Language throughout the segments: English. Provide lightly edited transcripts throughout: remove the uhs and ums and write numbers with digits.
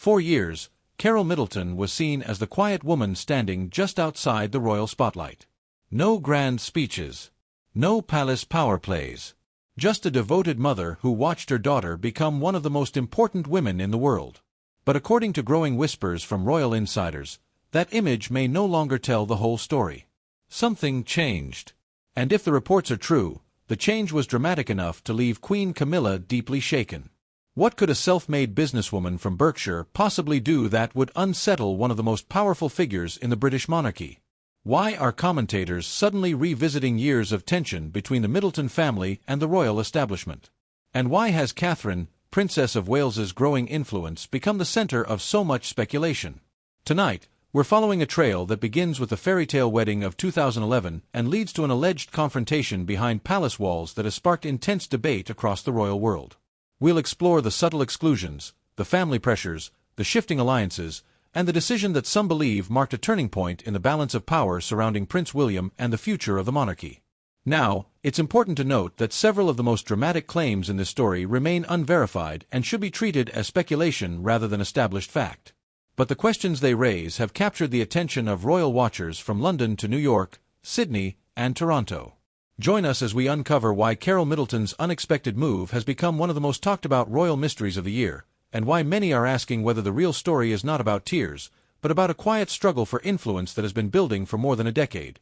For years, Carole Middleton was seen as the quiet woman standing just outside the royal spotlight. No grand speeches. No palace power plays. Just a devoted mother who watched her daughter become one of the most important women in the world. But according to growing whispers from royal insiders, that image may no longer tell the whole story. Something changed. And if the reports are true, the change was dramatic enough to leave Queen Camilla deeply shaken. What could a self-made businesswoman from Berkshire possibly do that would unsettle one of the most powerful figures in the British monarchy? Why are commentators suddenly revisiting years of tension between the Middleton family and the royal establishment? And why has Catherine, Princess of Wales's growing influence become the center of so much speculation? Tonight, we're following a trail that begins with the fairy tale wedding of 2011 and leads to an alleged confrontation behind palace walls that has sparked intense debate across the royal world. We'll explore the subtle exclusions, the family pressures, the shifting alliances, and the decision that some believe marked a turning point in the balance of power surrounding Prince William and the future of the monarchy. Now, it's important to note that several of the most dramatic claims in this story remain unverified and should be treated as speculation rather than established fact. But the questions they raise have captured the attention of royal watchers from London to New York, Sydney, and Toronto. Join us as we uncover why Carole Middleton's unexpected move has become one of the most talked about royal mysteries of the year, and why many are asking whether the real story is not about tears, but about a quiet struggle for influence that has been building for more than a decade.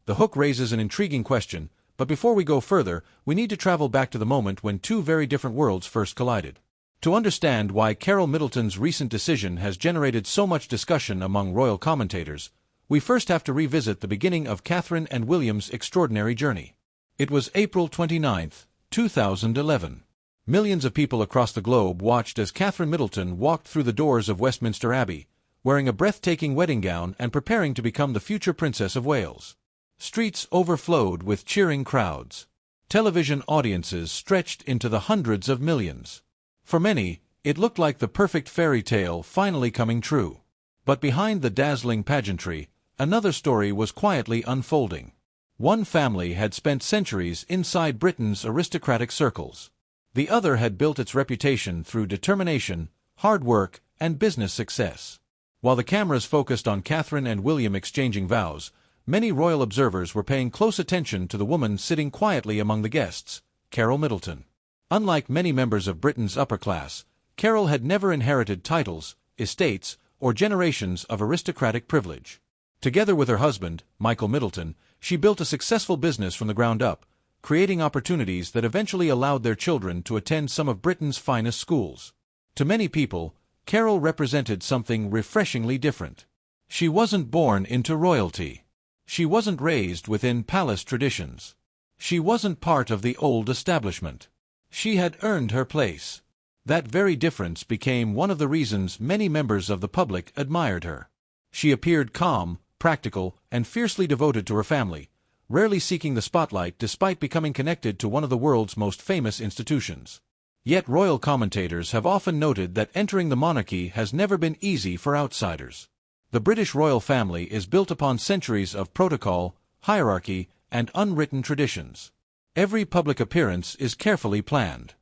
The hook raises an intriguing question, but before we go further, we need to travel back to the moment when two very different worlds first collided. To understand why Carole Middleton's recent decision has generated so much discussion among royal commentators, we first have to revisit the beginning of Catherine and William's extraordinary journey. It was April 29, 2011. Millions of people across the globe watched as Catherine Middleton walked through the doors of Westminster Abbey, wearing a breathtaking wedding gown and preparing to become the future Princess of Wales. Streets overflowed with cheering crowds. Television audiences stretched into the hundreds of millions. For many, it looked like the perfect fairy tale finally coming true. But behind the dazzling pageantry, another story was quietly unfolding. One family had spent centuries inside Britain's aristocratic circles. The other had built its reputation through determination, hard work, and business success. While the cameras focused on Catherine and William exchanging vows, many royal observers were paying close attention to the woman sitting quietly among the guests, Carole Middleton. Unlike many members of Britain's upper class, Carole had never inherited titles, estates, or generations of aristocratic privilege. Together with her husband, Michael Middleton, she built a successful business from the ground up, creating opportunities that eventually allowed their children to attend some of Britain's finest schools. To many people, Carole represented something refreshingly different. She wasn't born into royalty. She wasn't raised within palace traditions. She wasn't part of the old establishment. She had earned her place. That very difference became one of the reasons many members of the public admired her. She appeared calm, practical, and fiercely devoted to her family, rarely seeking the spotlight despite becoming connected to one of the world's most famous institutions. Yet royal commentators have often noted that entering the monarchy has never been easy for outsiders. The British royal family is built upon centuries of protocol, hierarchy, and unwritten traditions. Every public appearance is carefully planned.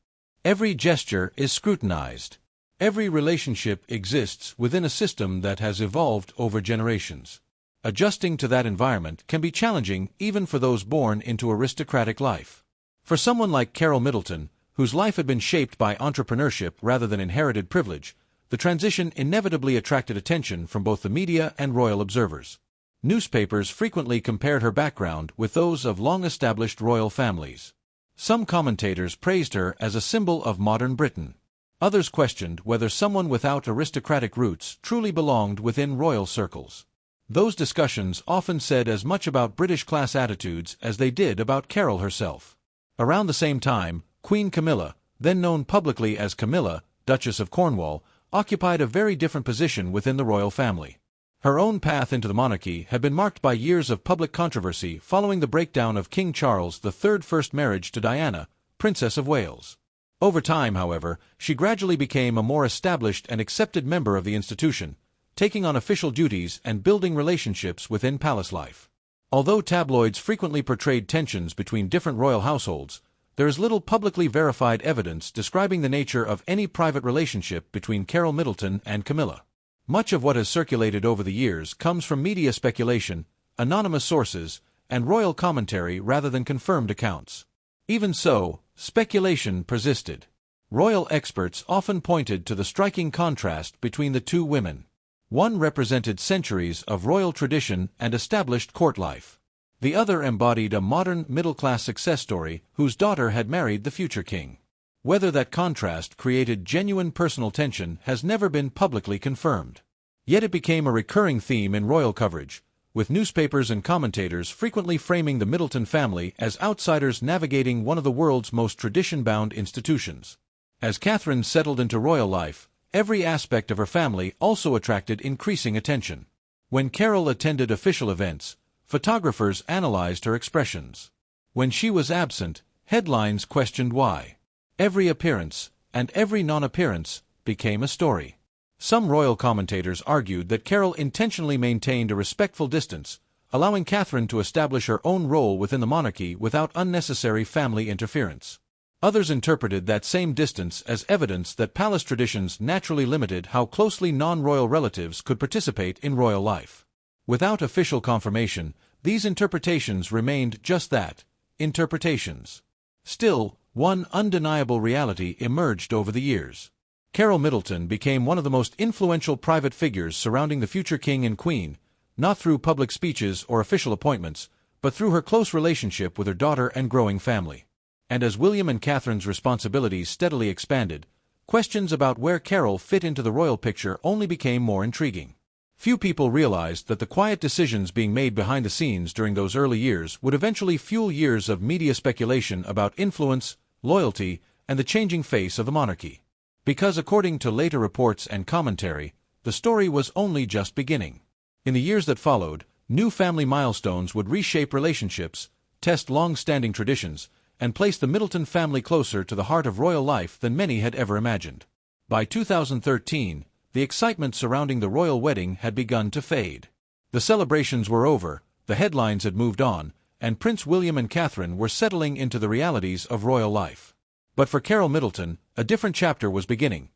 Every gesture is scrutinized. Every relationship exists within a system that has evolved over generations. Adjusting to that environment can be challenging even for those born into aristocratic life. For someone like Carole Middleton, whose life had been shaped by entrepreneurship rather than inherited privilege, the transition inevitably attracted attention from both the media and royal observers. Newspapers frequently compared her background with those of long-established royal families. Some commentators praised her as a symbol of modern Britain. Others questioned whether someone without aristocratic roots truly belonged within royal circles. Those discussions often said as much about British class attitudes as they did about Carole herself. Around the same time, Queen Camilla, then known publicly as Camilla, Duchess of Cornwall, occupied a very different position within the royal family. Her own path into the monarchy had been marked by years of public controversy following the breakdown of King Charles III's first marriage to Diana, Princess of Wales. Over time, however, she gradually became a more established and accepted member of the institution, taking on official duties and building relationships within palace life. Although tabloids frequently portrayed tensions between different royal households, There is little publicly verified evidence describing the nature of any private relationship between Carole Middleton and Camilla. Much of what has circulated over the years comes from media speculation, anonymous sources, and royal commentary rather than confirmed accounts. Even so, speculation persisted. Royal experts often pointed to the striking contrast between the two women. One represented centuries of royal tradition and established court life. The other embodied a modern middle-class success story whose daughter had married the future king. Whether that contrast created genuine personal tension has never been publicly confirmed. Yet it became a recurring theme in royal coverage, with newspapers and commentators frequently framing the Middleton family as outsiders navigating one of the world's most tradition-bound institutions. As Catherine settled into royal life, every aspect of her family also attracted increasing attention. When Carole attended official events, photographers analyzed her expressions. When she was absent, headlines questioned why. Every appearance, and every non-appearance, became a story. Some royal commentators argued that Carole intentionally maintained a respectful distance, allowing Catherine to establish her own role within the monarchy without unnecessary family interference. Others interpreted that same distance as evidence that palace traditions naturally limited how closely non-royal relatives could participate in royal life. Without official confirmation, these interpretations remained just that, interpretations. Still, one undeniable reality emerged over the years. Carole Middleton became one of the most influential private figures surrounding the future king and queen, not through public speeches or official appointments, but through her close relationship with her daughter and growing family. And as William and Catherine's responsibilities steadily expanded, questions about where Carole fit into the royal picture only became more intriguing. Few people realized that the quiet decisions being made behind the scenes during those early years would eventually fuel years of media speculation about influence, loyalty, and the changing face of the monarchy. Because according to later reports and commentary, the story was only just beginning. In the years that followed, new family milestones would reshape relationships, test long-standing traditions, and place the Middleton family closer to the heart of royal life than many had ever imagined. By 2013, the excitement surrounding the royal wedding had begun to fade. The celebrations were over, the headlines had moved on, and Prince William and Catherine were settling into the realities of royal life. But for Carole Middleton, a different chapter was beginning,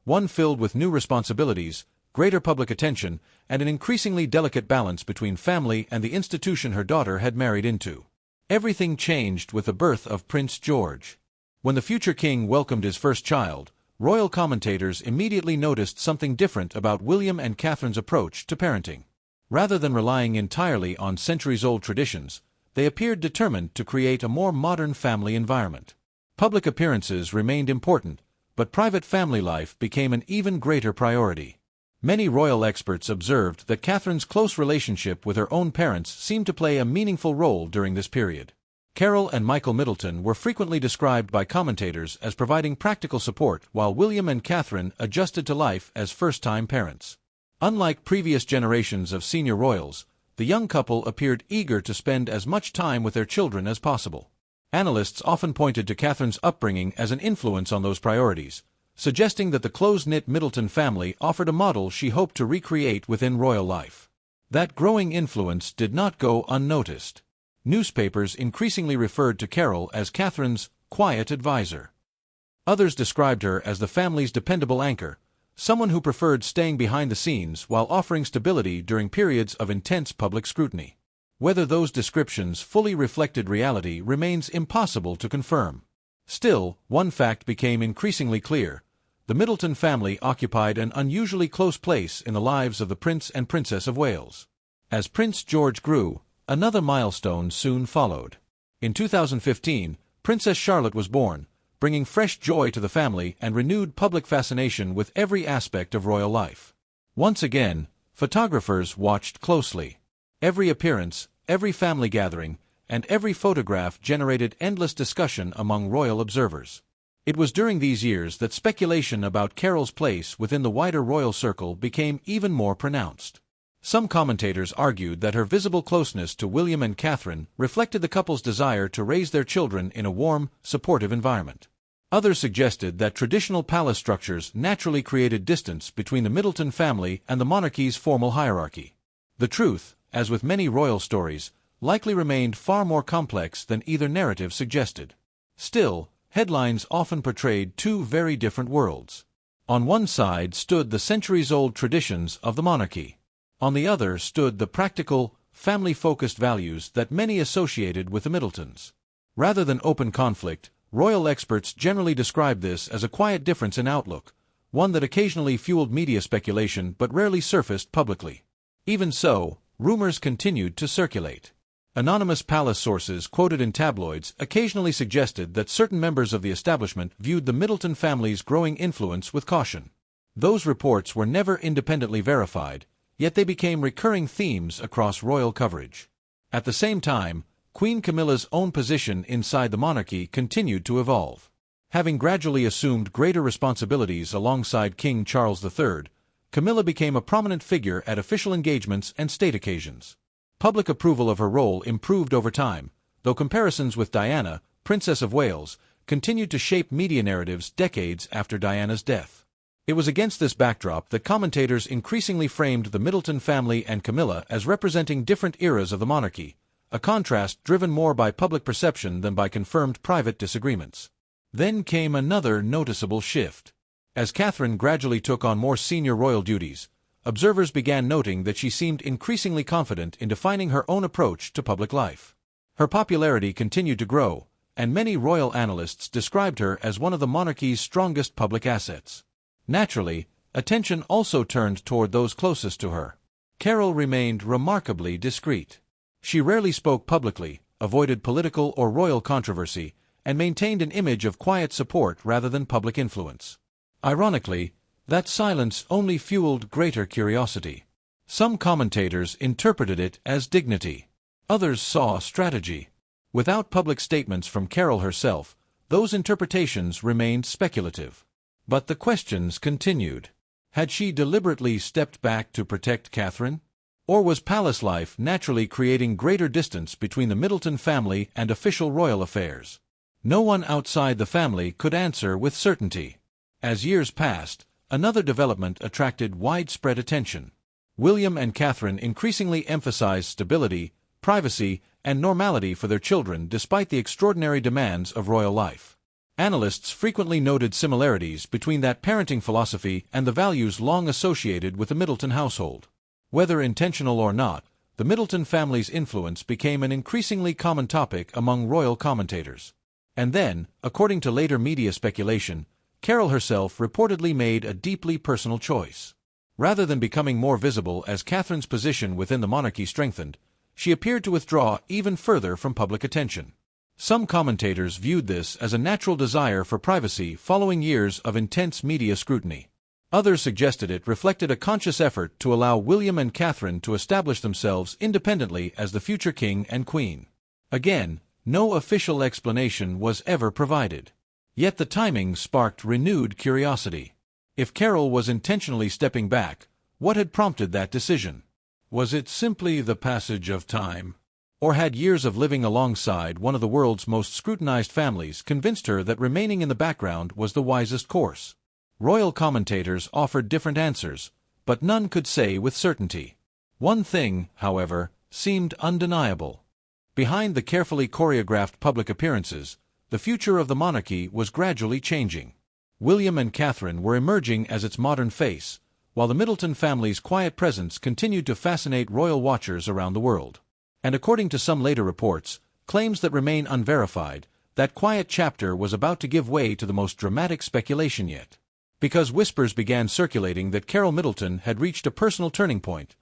one filled with new responsibilities, greater public attention, and an increasingly delicate balance between family and the institution her daughter had married into. Everything changed with the birth of Prince George. When the future king welcomed his first child, royal commentators immediately noticed something different about William and Catherine's approach to parenting. Rather than relying entirely on centuries-old traditions, they appeared determined to create a more modern family environment. Public appearances remained important, but private family life became an even greater priority. Many royal experts observed that Catherine's close relationship with her own parents seemed to play a meaningful role during this period. Carole and Michael Middleton were frequently described by commentators as providing practical support while William and Catherine adjusted to life as first-time parents. Unlike previous generations of senior royals, the young couple appeared eager to spend as much time with their children as possible. Analysts often pointed to Catherine's upbringing as an influence on those priorities, suggesting that the close-knit Middleton family offered a model she hoped to recreate within royal life. That growing influence did not go unnoticed. Newspapers increasingly referred to Carole as Catherine's quiet advisor. Others described her as the family's dependable anchor, someone who preferred staying behind the scenes while offering stability during periods of intense public scrutiny. Whether those descriptions fully reflected reality remains impossible to confirm. Still, one fact became increasingly clear: the Middleton family occupied an unusually close place in the lives of the Prince and Princess of Wales. As Prince George grew, another milestone soon followed. In 2015, Princess Charlotte was born, bringing fresh joy to the family and renewed public fascination with every aspect of royal life. Once again, photographers watched closely. Every appearance, every family gathering, and every photograph generated endless discussion among royal observers. It was during these years that speculation about Carole's place within the wider royal circle became even more pronounced. Some commentators argued that her visible closeness to William and Catherine reflected the couple's desire to raise their children in a warm, supportive environment. Others suggested that traditional palace structures naturally created distance between the Middleton family and the monarchy's formal hierarchy. The truth, as with many royal stories, likely remained far more complex than either narrative suggested. Still, headlines often portrayed two very different worlds. On one side stood the centuries-old traditions of the monarchy. On the other stood the practical, family-focused values that many associated with the Middletons. Rather than open conflict, royal experts generally describe this as a quiet difference in outlook, one that occasionally fueled media speculation but rarely surfaced publicly. Even so, rumors continued to circulate. Anonymous palace sources quoted in tabloids occasionally suggested that certain members of the establishment viewed the Middleton family's growing influence with caution. Those reports were never independently verified, yet they became recurring themes across royal coverage. At the same time, Queen Camilla's own position inside the monarchy continued to evolve. Having gradually assumed greater responsibilities alongside King Charles III, Camilla became a prominent figure at official engagements and state occasions. Public approval of her role improved over time, though comparisons with Diana, Princess of Wales, continued to shape media narratives decades after Diana's death. It was against this backdrop that commentators increasingly framed the Middleton family and Camilla as representing different eras of the monarchy, a contrast driven more by public perception than by confirmed private disagreements. Then came another noticeable shift. As Catherine gradually took on more senior royal duties, observers began noting that she seemed increasingly confident in defining her own approach to public life. Her popularity continued to grow, and many royal analysts described her as one of the monarchy's strongest public assets. Naturally, attention also turned toward those closest to her. Carole remained remarkably discreet. She rarely spoke publicly, avoided political or royal controversy, and maintained an image of quiet support rather than public influence. Ironically, that silence only fueled greater curiosity. Some commentators interpreted it as dignity. Others saw strategy. Without public statements from Carole herself, those interpretations remained speculative. But the questions continued. Had she deliberately stepped back to protect Catherine? Or was palace life naturally creating greater distance between the Middleton family and official royal affairs? No one outside the family could answer with certainty. As years passed, another development attracted widespread attention. William and Catherine increasingly emphasized stability, privacy, and normality for their children despite the extraordinary demands of royal life. Analysts frequently noted similarities between that parenting philosophy and the values long associated with the Middleton household. Whether intentional or not, the Middleton family's influence became an increasingly common topic among royal commentators. And then, according to later media speculation, Carole herself reportedly made a deeply personal choice. Rather than becoming more visible as Catherine's position within the monarchy strengthened, she appeared to withdraw even further from public attention. Some commentators viewed this as a natural desire for privacy following years of intense media scrutiny. Others suggested it reflected a conscious effort to allow William and Catherine to establish themselves independently as the future king and queen. Again, no official explanation was ever provided. Yet the timing sparked renewed curiosity. If Carole was intentionally stepping back, what had prompted that decision? Was it simply the passage of time? Or had years of living alongside one of the world's most scrutinized families convinced her that remaining in the background was the wisest course? Royal commentators offered different answers, but none could say with certainty. One thing, however, seemed undeniable. Behind the carefully choreographed public appearances, the future of the monarchy was gradually changing. William and Catherine were emerging as its modern face, while the Middleton family's quiet presence continued to fascinate royal watchers around the world. And according to some later reports, claims that remain unverified, that quiet chapter was about to give way to the most dramatic speculation yet. Because whispers began circulating that Carole Middleton had reached a personal turning point,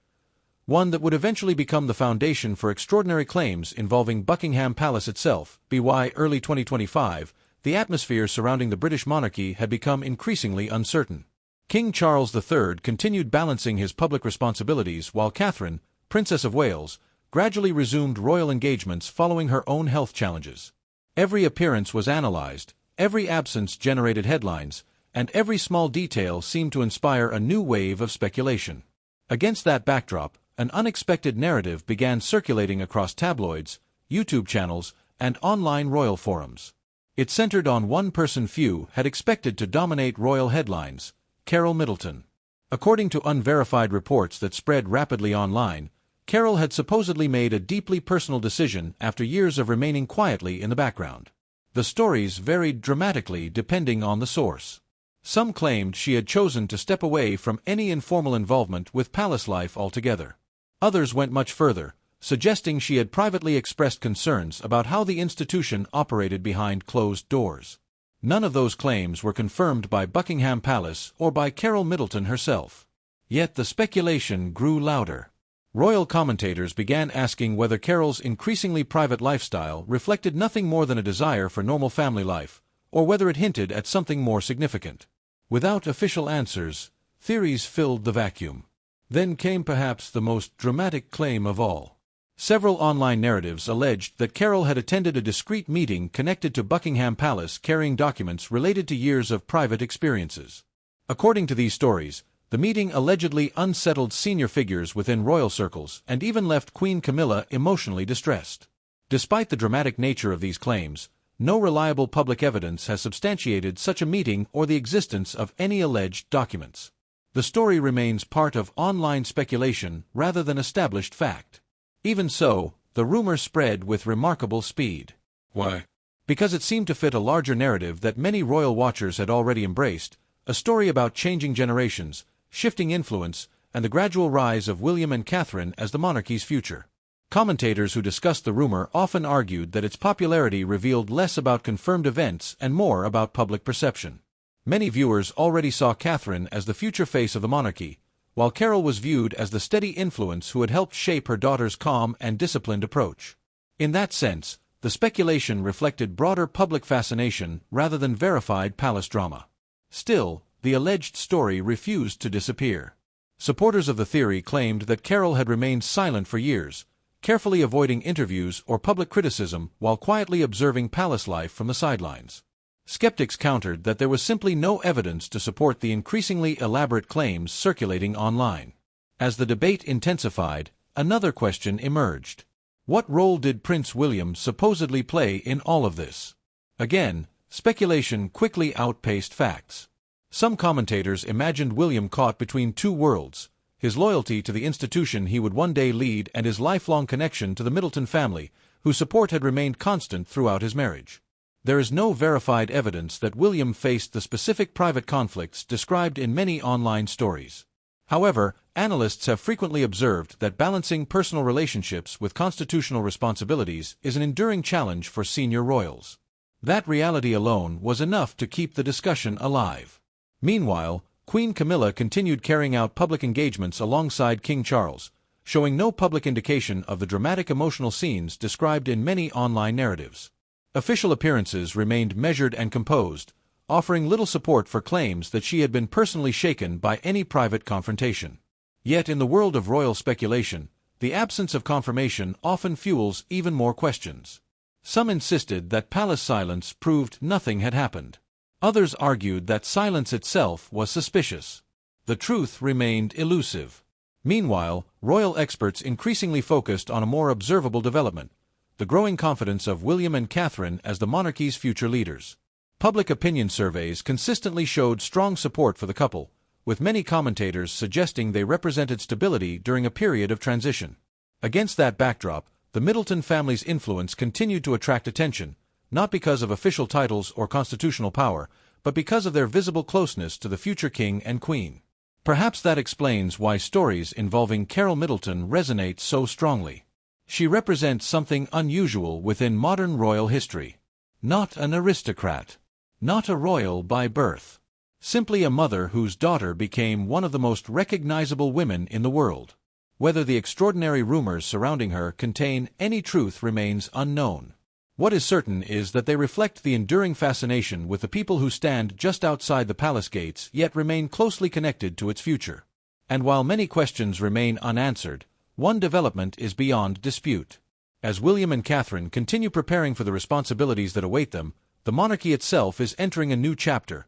one that would eventually become the foundation for extraordinary claims involving Buckingham Palace itself. By early 2025, the atmosphere surrounding the British monarchy had become increasingly uncertain. King Charles III continued balancing his public responsibilities while Catherine, Princess of Wales, gradually resumed royal engagements following her own health challenges. Every appearance was analyzed, every absence generated headlines, and every small detail seemed to inspire a new wave of speculation. Against that backdrop, an unexpected narrative began circulating across tabloids, YouTube channels, and online royal forums. It centered on one person few had expected to dominate royal headlines: Carole Middleton. According to unverified reports that spread rapidly online, Carole had supposedly made a deeply personal decision after years of remaining quietly in the background. The stories varied dramatically depending on the source. Some claimed she had chosen to step away from any informal involvement with palace life altogether. Others went much further, suggesting she had privately expressed concerns about how the institution operated behind closed doors. None of those claims were confirmed by Buckingham Palace or by Carole Middleton herself. Yet the speculation grew louder. Royal commentators began asking whether Carole's increasingly private lifestyle reflected nothing more than a desire for normal family life, or whether it hinted at something more significant. Without official answers, theories filled the vacuum. Then came perhaps the most dramatic claim of all. Several online narratives alleged that Carole had attended a discreet meeting connected to Buckingham Palace carrying documents related to years of private experiences. According to these stories, the meeting allegedly unsettled senior figures within royal circles and even left Queen Camilla emotionally distressed. Despite the dramatic nature of these claims, no reliable public evidence has substantiated such a meeting or the existence of any alleged documents. The story remains part of online speculation rather than established fact. Even so, the rumor spread with remarkable speed. Why? Because it seemed to fit a larger narrative that many royal watchers had already embraced, a story about changing generations, shifting influence, and the gradual rise of William and Catherine as the monarchy's future. Commentators who discussed the rumor often argued that its popularity revealed less about confirmed events and more about public perception. Many viewers already saw Catherine as the future face of the monarchy, while Carole was viewed as the steady influence who had helped shape her daughter's calm and disciplined approach. In that sense, the speculation reflected broader public fascination rather than verified palace drama. Still, the alleged story refused to disappear. Supporters of the theory claimed that Carole had remained silent for years, carefully avoiding interviews or public criticism while quietly observing palace life from the sidelines. Skeptics countered that there was simply no evidence to support the increasingly elaborate claims circulating online. As the debate intensified, another question emerged. What role did Prince William supposedly play in all of this? Again, speculation quickly outpaced facts. Some commentators imagined William caught between two worlds, his loyalty to the institution he would one day lead and his lifelong connection to the Middleton family, whose support had remained constant throughout his marriage. There is no verified evidence that William faced the specific private conflicts described in many online stories. However, analysts have frequently observed that balancing personal relationships with constitutional responsibilities is an enduring challenge for senior royals. That reality alone was enough to keep the discussion alive. Meanwhile, Queen Camilla continued carrying out public engagements alongside King Charles, showing no public indication of the dramatic emotional scenes described in many online narratives. Official appearances remained measured and composed, offering little support for claims that she had been personally shaken by any private confrontation. Yet in the world of royal speculation, the absence of confirmation often fuels even more questions. Some insisted that palace silence proved nothing had happened. Others argued that silence itself was suspicious. The truth remained elusive. Meanwhile, royal experts increasingly focused on a more observable development: the growing confidence of William and Catherine as the monarchy's future leaders. Public opinion surveys consistently showed strong support for the couple, with many commentators suggesting they represented stability during a period of transition. Against that backdrop, the Middleton family's influence continued to attract attention, not because of official titles or constitutional power, but because of their visible closeness to the future king and queen. Perhaps that explains why stories involving Carole Middleton resonate so strongly. She represents something unusual within modern royal history. Not an aristocrat. Not a royal by birth. Simply a mother whose daughter became one of the most recognizable women in the world. Whether the extraordinary rumors surrounding her contain any truth remains unknown. What is certain is that they reflect the enduring fascination with the people who stand just outside the palace gates yet remain closely connected to its future. And while many questions remain unanswered, one development is beyond dispute. As William and Catherine continue preparing for the responsibilities that await them, the monarchy itself is entering a new chapter,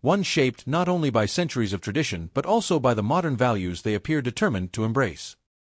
one shaped not only by centuries of tradition but also by the modern values they appear determined to embrace.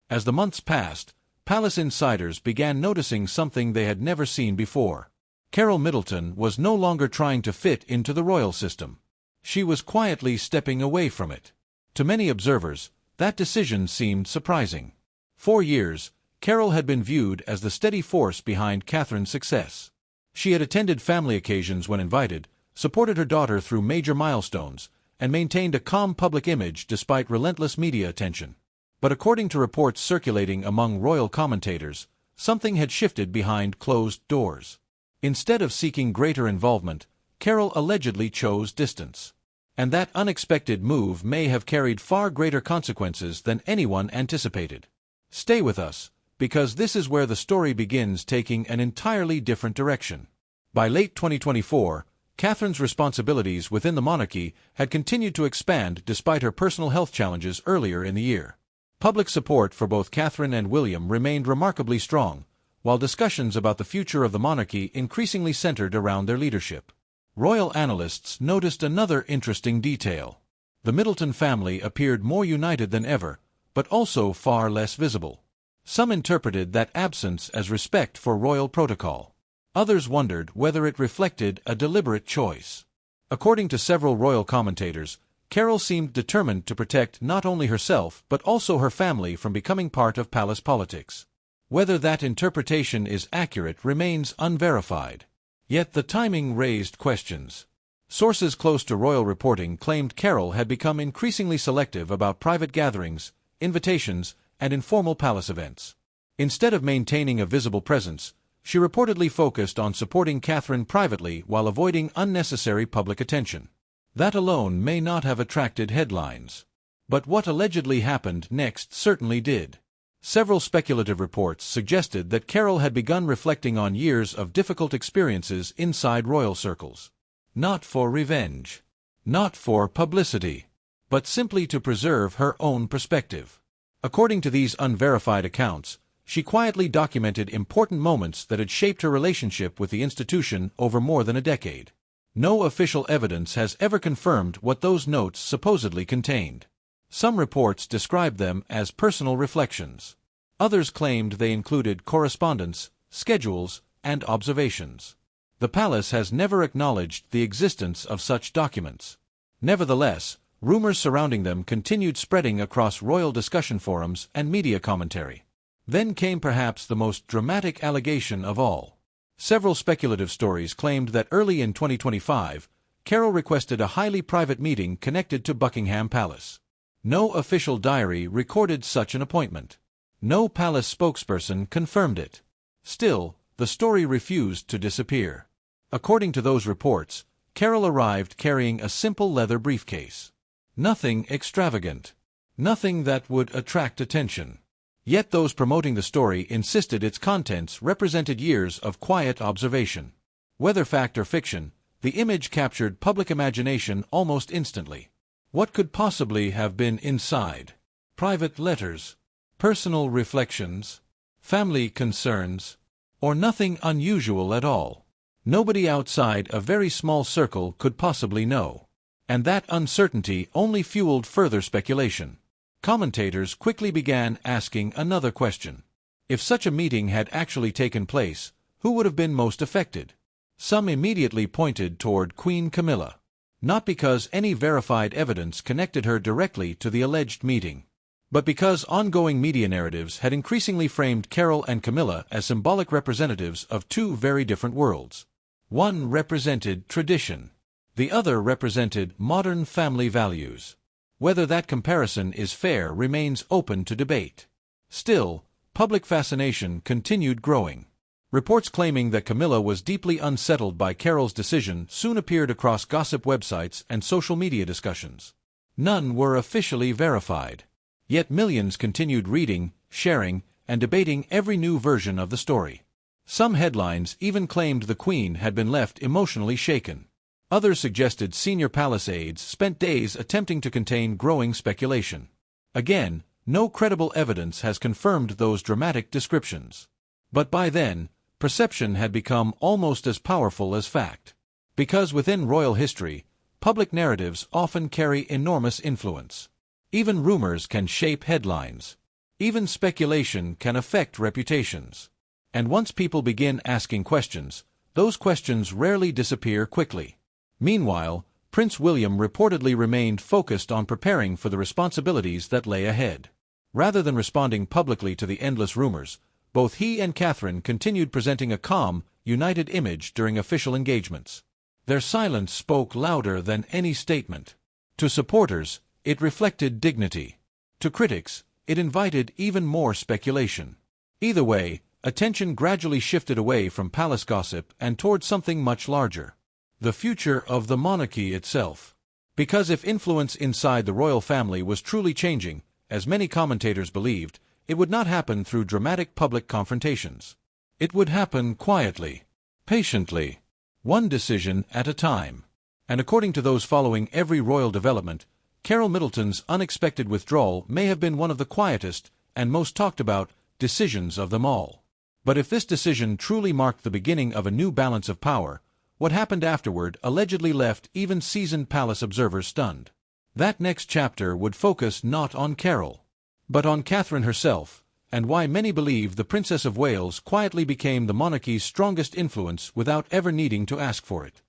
As the months passed, palace insiders began noticing something they had never seen before. Carole Middleton was no longer trying to fit into the royal system. She was quietly stepping away from it. To many observers, that decision seemed surprising. For years, Carole had been viewed as the steady force behind Catherine's success. She had attended family occasions when invited, supported her daughter through major milestones, and maintained a calm public image despite relentless media attention. But according to reports circulating among royal commentators, something had shifted behind closed doors. Instead of seeking greater involvement, Carole allegedly chose distance. And that unexpected move may have carried far greater consequences than anyone anticipated. Stay with us, because this is where the story begins taking an entirely different direction. By late 2024, Catherine's responsibilities within the monarchy had continued to expand despite her personal health challenges earlier in the year. Public support for both Catherine and William remained remarkably strong, while discussions about the future of the monarchy increasingly centered around their leadership. Royal analysts noticed another interesting detail. The Middleton family appeared more united than ever, but also far less visible. Some interpreted that absence as respect for royal protocol. Others wondered whether it reflected a deliberate choice. According to several royal commentators, Carole seemed determined to protect not only herself but also her family from becoming part of palace politics. Whether that interpretation is accurate remains unverified. Yet the timing raised questions. Sources close to royal reporting claimed Carole had become increasingly selective about private gatherings, invitations, and informal palace events. Instead of maintaining a visible presence, she reportedly focused on supporting Catherine privately while avoiding unnecessary public attention. That alone may not have attracted headlines. But what allegedly happened next certainly did. Several speculative reports suggested that Carole had begun reflecting on years of difficult experiences inside royal circles. Not for revenge. Not for publicity. But simply to preserve her own perspective. According to these unverified accounts, she quietly documented important moments that had shaped her relationship with the institution over more than a decade. No official evidence has ever confirmed what those notes supposedly contained. Some reports described them as personal reflections. Others claimed they included correspondence, schedules, and observations. The palace has never acknowledged the existence of such documents. Nevertheless, rumors surrounding them continued spreading across royal discussion forums and media commentary. Then came perhaps the most dramatic allegation of all. Several speculative stories claimed that early in 2025, Carole requested a highly private meeting connected to Buckingham Palace. No official diary recorded such an appointment. No palace spokesperson confirmed it. Still, the story refused to disappear. According to those reports, Carole arrived carrying a simple leather briefcase. Nothing extravagant. Nothing that would attract attention. Yet those promoting the story insisted its contents represented years of quiet observation. Whether fact or fiction, the image captured public imagination almost instantly. What could possibly have been inside? Private letters, personal reflections, family concerns, or nothing unusual at all? Nobody outside a very small circle could possibly know. And that uncertainty only fueled further speculation. Commentators quickly began asking another question. If such a meeting had actually taken place, who would have been most affected? Some immediately pointed toward Queen Camilla. Not because any verified evidence connected her directly to the alleged meeting, but because ongoing media narratives had increasingly framed Carole and Camilla as symbolic representatives of two very different worlds. One represented tradition. The other represented modern family values. Whether that comparison is fair remains open to debate. Still, public fascination continued growing. Reports claiming that Camilla was deeply unsettled by Carole's decision soon appeared across gossip websites and social media discussions. None were officially verified. Yet millions continued reading, sharing, and debating every new version of the story. Some headlines even claimed the Queen had been left emotionally shaken. Others suggested senior palace aides spent days attempting to contain growing speculation. Again, no credible evidence has confirmed those dramatic descriptions. But by then, perception had become almost as powerful as fact. Because within royal history, public narratives often carry enormous influence. Even rumors can shape headlines. Even speculation can affect reputations. And once people begin asking questions, those questions rarely disappear quickly. Meanwhile, Prince William reportedly remained focused on preparing for the responsibilities that lay ahead. Rather than responding publicly to the endless rumors, both he and Catherine continued presenting a calm, united image during official engagements. Their silence spoke louder than any statement. To supporters, it reflected dignity. To critics, it invited even more speculation. Either way, attention gradually shifted away from palace gossip and toward something much larger: the future of the monarchy itself. Because if influence inside the royal family was truly changing, as many commentators believed, it would not happen through dramatic public confrontations. It would happen quietly, patiently, one decision at a time. And according to those following every royal development, Carole Middleton's unexpected withdrawal may have been one of the quietest and most talked about decisions of them all. But if this decision truly marked the beginning of a new balance of power, what happened afterward allegedly left even seasoned palace observers stunned. That next chapter would focus not on Carole, but on Catherine herself, and why many believe the Princess of Wales quietly became the monarchy's strongest influence without ever needing to ask for it.